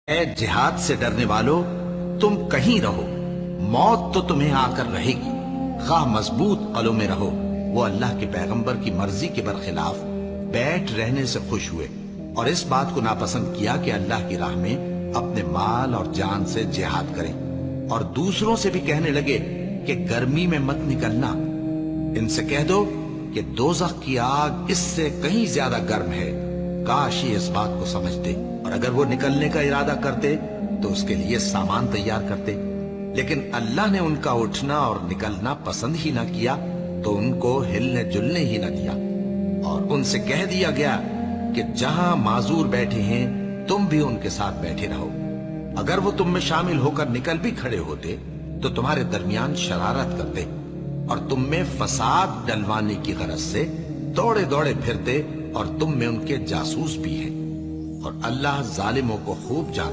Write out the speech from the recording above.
اے جہاد سے ڈرنے والو، تم کہیں رہو، موت تو تمہیں آ کر رہے گی، خواہ مضبوط قلعوں میں رہو۔ وہ اللہ کے پیغمبر کی مرضی کے برخلاف بیٹھ رہنے سے خوش ہوئے اور اس بات کو ناپسند کیا کہ اللہ کی راہ میں اپنے مال اور جان سے جہاد کریں، اور دوسروں سے بھی کہنے لگے کہ گرمی میں مت نکلنا، ان سے کہہ دو کہ دوزخ کی آگ اس سے کہیں زیادہ گرم ہے، کاش یہ اس بات کو سمجھتے، اور اگر وہ نکلنے کا ارادہ کرتے تو اس کے لیے سامان تیار کرتے، لیکن اللہ نے ان کا اٹھنا اور نکلنا پسند ہی نہ کیا تو ان کو ہلنے جلنے ہی نہ دیا، اور ان سے کہہ دیا گیا کہ جہاں معذور بیٹھے ہیں تم بھی ان کے ساتھ بیٹھے رہو، اگر وہ تم میں شامل ہو کر نکل بھی کھڑے ہوتے تو تمہارے درمیان شرارت کرتے اور تم میں فساد ڈلوانے کی غرض سے دوڑے دوڑے پھرتے، اور تم میں ان کے جاسوس بھی ہیں، اور اللہ ظالموں کو خوب جانتا